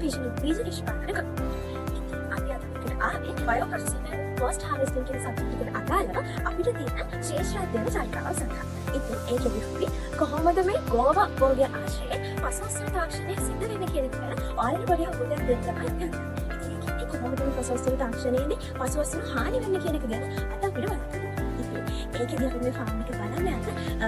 බීජ නිෂ්පාදනය කරනවා. ඉතින් අපි අද මේකට ආවේ බයෝ ප්‍රොසෙසින් පෝස්ට් හාර්වෙස්ටිං කියන සබ්ජෙක්ට් එකට අදාළව අපිට තියෙන ශ්‍රේෂ්ඨ අධ්‍යයන චරිකාව සඳහා. ඉතින් ඒකෙදි අපි කොහොමද මේ ගෝවා භෝගය ආශ්‍රයේ පසුස්තර තාක්ෂණය සිද්ධ වෙන්නේ කියන එක ගැන ඔයාලට පොඩි අවබෝධයක් දෙන්න තමයි යන්නේ. ඉතින් ඒකෙදි කොහොමද මේ පසුස්තර තාක්ෂණයේදී පසුස්තර හානි වෙන්නේ කියන එක ගැන අද අපිට බලන්න. ඒකෙදි අපි මේ ෆාම් එක බලන්න යන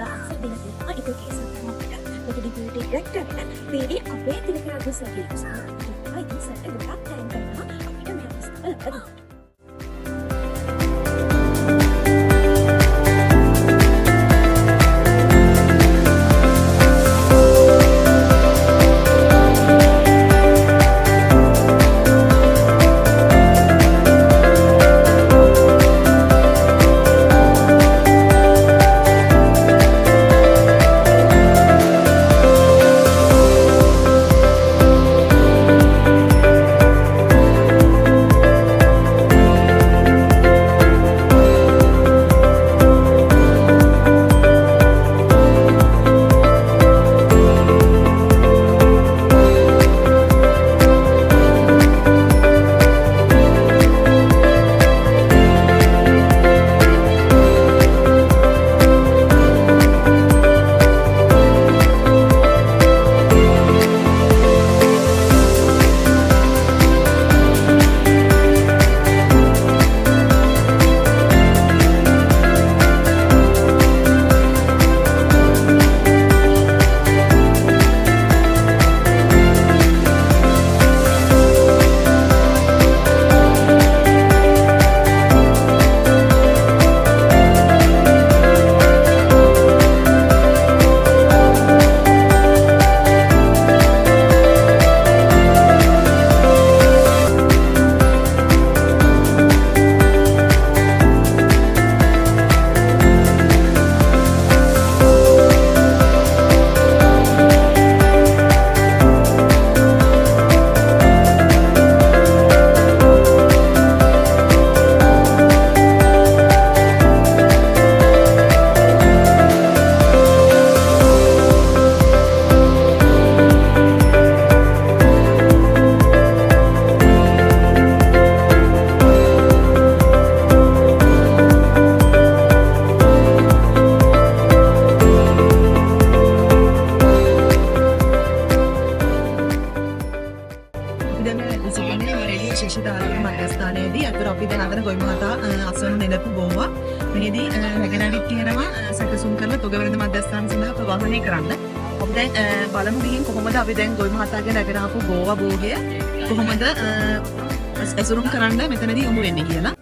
අක්සර් දින තියෙනවා. ඒක කේස් එකක් අපිට මේක ඩිපියුටි ඩිරෙක්ටර් වෙන පීඩි අපේ තිලකරාගේ සර්විස් එක. ඉතින් සර්ට ගොඩක් තැන් කරනවා අපිට මේ අවස්ථාව ලබා දෙන්න. මධ්‍යස්ථානයේදී අතර අපි දැන් අතන ගොවි මහතා අස්වනු නෙලපු ගෝවා මෙහිදී රැගෙනවිත් තියෙනවා සැකසුම් කරලා තොගවැළඳ මධ්‍යස්ථාන සඳහා ප්‍රවාහනය කරන්න. අපි දැන් බලමු ගිහින් කොහොමද අපි දැන් ගොවි මහතාගේ රැගෙන ආපු ගෝවා භෝගය කොහොමද ඇසුරුම් කරන්න මෙතනදී යොමු වෙන්නේ කියලා.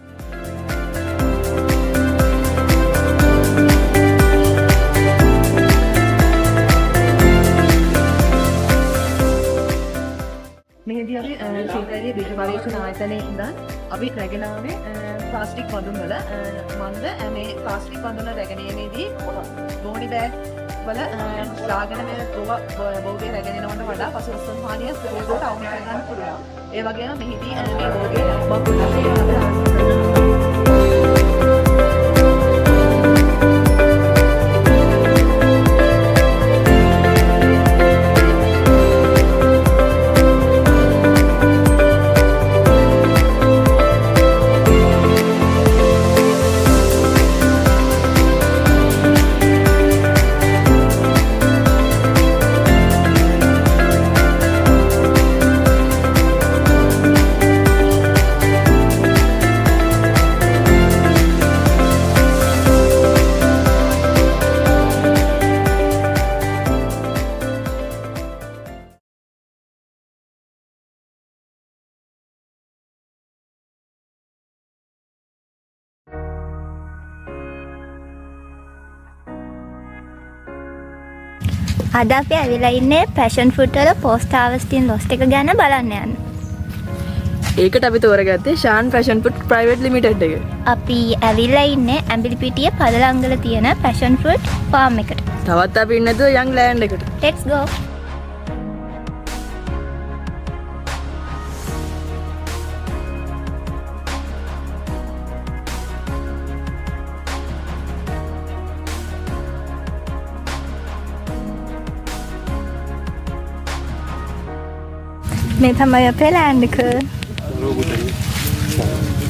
මෙහිදී අපි සීතලයේ බීජ පරීක්ෂණ ආයතනයේ ඉඳන් අපි රැගෙන ආවේ ප්ලාස්ටික් බඳුන් වල මන්ද මේ ප්ලාස්ටික් බඳුන රැගෙන යීමේදී ගෝණි බෑග් වල දාගෙන මේ භෝගය රැගෙන යනවට වඩා පසුබිම් හානිය සුළුවට අවම කර ගන්න පුළුවන්. ඒ වගේම මෙහිදී මේ භෝගය අද අපි ඇවිල්ලා ඉන්නේ පැෂන් ෆෘට් වල පෝස්ට් හාර්වෙස්ටිං ලොස්ට් එක ගැන බලන්න යන්න. ඒකට අපි තෝරගත්තේ Shaan passion fruit private limited එක. අපි ඇවිල්ලා ඉන්නේ ඇඹිලිපිටිය පදලංගල තියෙන පැෂන් ෆෘට් ෆාම් එකට. තවත් අපි ඉන්නේ නැතුව යන් ලෑන්ඩ් එකට. Let's go. මේ තමයි අපේ ලෑන්ඩ් එක.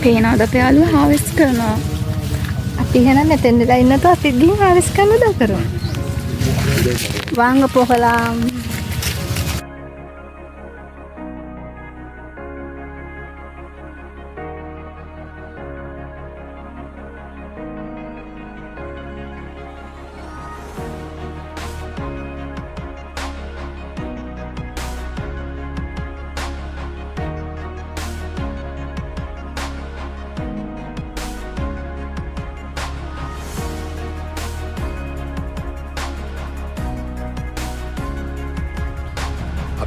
පේනවද අපේ යාළුවා හාවෙස්ට් කරනවා. අපි එහෙනම් මෙතෙන්දලා ඉන්නතෝ අපි ගිහින් හාවෙස්ට් කරන්න උදව් කරමු. வாங்க போகலாம்.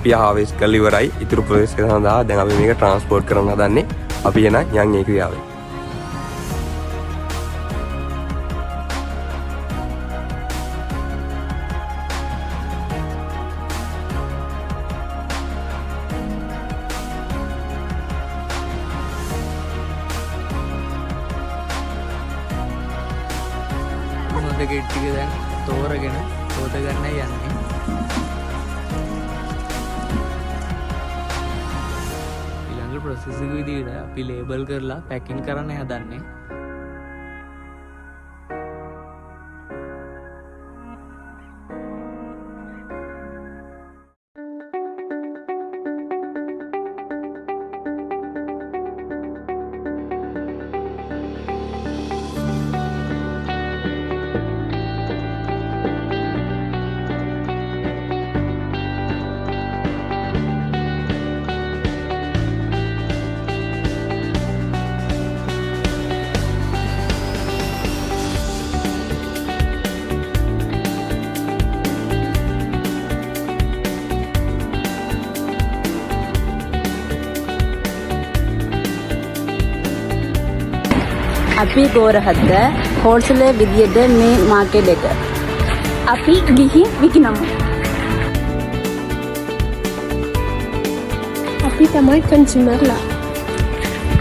අපි හාවෙස්ට් කරලා ඉවරයි. ඉතුරු ප්‍රොසෙස් එක සඳහා දැන් අපි මේක ට්‍රාන්ස්පෝර්ට් කරන්න හදන්නේ. අපි එන යන් ඒ ක්‍රියාවේ. මොකද ගේට් ටික දැන් තෝරගෙන තෝත ගන්න යන්නේ. ප්‍රොසෙස් එක විදිහට අපි ලේබල් කරලා පැකින් කරන්න හදන්නේ. අපි ගෝරහද්ද හෝල්සේල් විදියට මේ මාකට් එක අපි ගිහින් විකිනමු. අපි තමයි කන්සියුමර්ලා.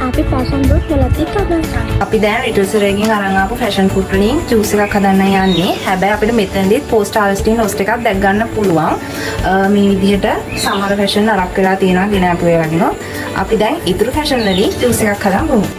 අපි ෆැෂන් බෝඩ් වලදී කවදාවත් අපි දැන් රිටල්සර් එකකින් අරන් ආපු ෆැෂන් ෆුඩ් වලින් ජූස් එකක් හදන්න යන්නේ. හැබැයි අපිට මෙතනදිත් පෝස්ට් හාර්වෙස්ටින් ලොස්ට් එකක් දැක් ගන්න පුළුවන්. මේ විදිහට සමහර ෆැෂන් අරක් වෙලා තියෙනවා ගෙන අපු ඒ වගේම. අපි දැන් ඉතුරු ෆැෂන් වලින් ජූස් එකක් හදන් බොමු.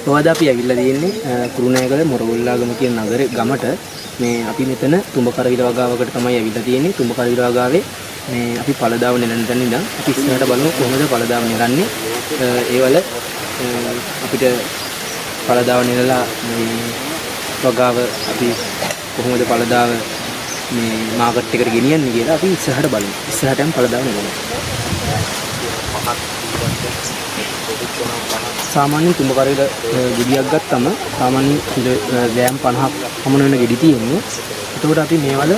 මොකද අපි ඇවිල්ලා තියෙන්නේ කුරුණෑගල මොරගොල්ලාගම කියන නගර ගමට. මේ අපි මෙතන තුඹකරවිල වගාවකට තමයි ඇවිල්ලා තියෙන්නේ. තුඹකරවිල වගාවේ මේ අපි පළදාව නෙලන තැන ඉඳන් අපි ඉස්සරහට බලමු කොහොමද පළදාව නෙලන්නේ. ඒවල අපිට පළදාව නෙලලා මේ වගාව අපි කොහොමද පළදාව මේ මාකට් එකට ගෙනියන්නේ කියලා අපි ඉස්සරහට බලමු. ඉස්සරහටම පළදාව නෙලනවා. සාමාන්‍යයෙන් තුඹකරවිල ගෙඩියක් ගත්තම සාමාන්‍යයෙන් ග්‍රෑම් 50ක් පමණ වෙන ගෙඩි තියෙන්නේ. එතකොට අපි මේවල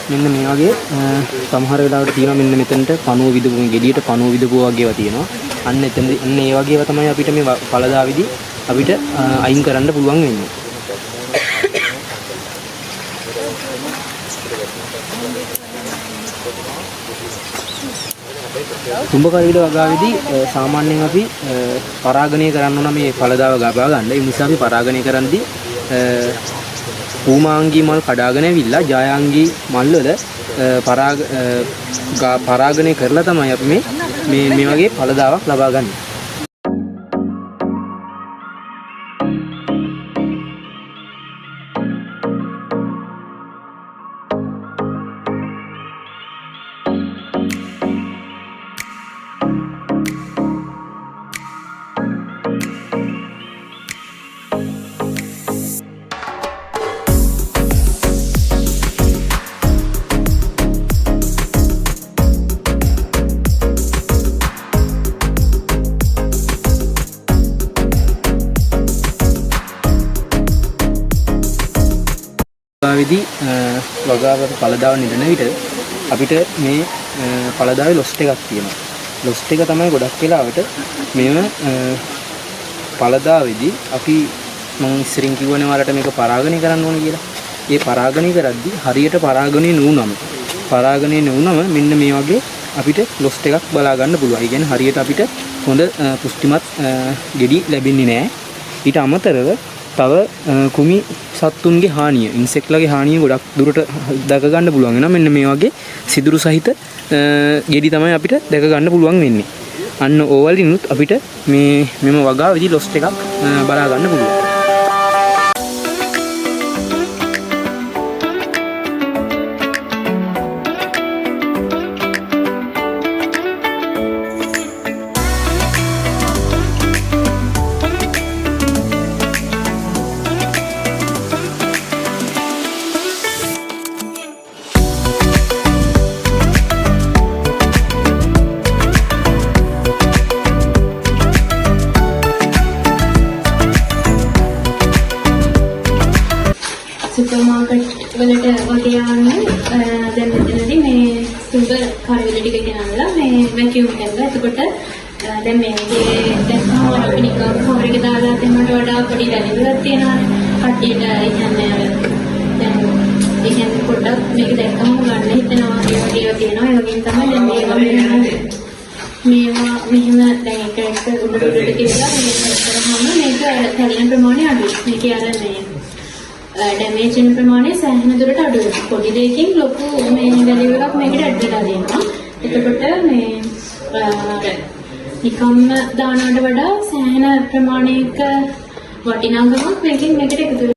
මෙන්න මේ වගේ සමහර වෙලාවට තියෙනවා මෙන්න මෙතනට පණුව විදපු ගෙඩියට පණුව විදපු වගේ ඒවා තියෙනවා. අන්න එතන අන්න ඒ වගේ ඒවා තමයි අපිට මේ පළදාවිදි අපිට අයින් කරන්න පුළුවන් වෙන්නේ. තුඹකරවිල වගාවේදී සාමාන්‍යයෙන් අපි පරාගණය කරන්න ඕන මේ ඵලදාව ගබා ගන්න. ඒ නිසා අපි පරාගණය කරද්දී පූමාංගී මල් කඩාගෙන ඇවිල්ලා ජයාංගී මල් වල පරාගණය කරලා තමයි අපි මේ වගේ ඵලදාවක් ලබා ගන්නේ. වගාවේදී වගාවට ඵලදාව නිදන විට අපිට මේ ඵලදාවේ ලොස්ට් එකක් තියෙනවා. ලොස්ට් එක තමයි ගොඩක් වෙලාවට මේව ඵලදාවේදී අපි මම ඉස්සරින් කිව්වනේ වලට මේක පරාගණය කරන්න ඕනේ කියලා. ඒ පරාගණය කරද්දී හරියට පරාගණය නුනම මෙන්න මේ වගේ අපිට ලොස්ට් එකක් බලා ගන්න පුළුවන්. ඒ කියන්නේ හරියට අපිට හොඳ පුෂ්ටිමත් ගෙඩි ලැබෙන්නේ නැහැ. ඊට අමතරව තව කුමි සත්තුන්ගේ හානිය, ඉන්සෙක්ට්ලගේ හානිය ගොඩක් දුරට දැක ගන්න පුළුවන් වෙනවා. මෙන්න මේ වගේ සිදුරු සහිත ගෙඩි තමයි අපිට දැක ගන්න පුළුවන් වෙන්නේ. අන්න ඕවලිනුත් අපිට මෙම වගාවේදී ලොස්ට් එකක් බලා ගන්න පුළුවන්. සුපර් මාකට් වලට වගේ යන්නේ දැන් මෙතනදී මේ සුපර් කරවිල ටික ගෙනල්ලා මේ වැකියුම් කරලා එතකොට දැන් මේකේ දැක්කම අපි නිකන් කවර් එක දාලා දෙන්නට වඩා පොඩි දැනෙන්නක් තියෙනවානේ කට්ටියට ඒ කියන්නේ දැන් ඒ කියන්නේ පොඩ්ඩක් මේක දැක්කම ගන්න හිතෙනවා ඒ වගේ තියෙනවා ඒ වගේම තමයි දැන් මේවා මෙහෙම දැන් එක උඩට කියලා මේක කරාම මේක තැලෙන ප්‍රමාණය අඩුයි මේකේ අර මේ ඩැමේජ් වෙන ප්‍රමාණය සෑහෙන දුරට අඩු වෙනවා. පොඩි දෙයකින් ලොකු මේ වැලියු එකක් මේකට ඇඩ් වෙලා දෙනවා. එතකොට මේ නිකම්ම දානවට වඩා සෑහෙන ප්‍රමාණයක වටිනාකමක් මේකෙන් මේකට එකතු වෙනවා.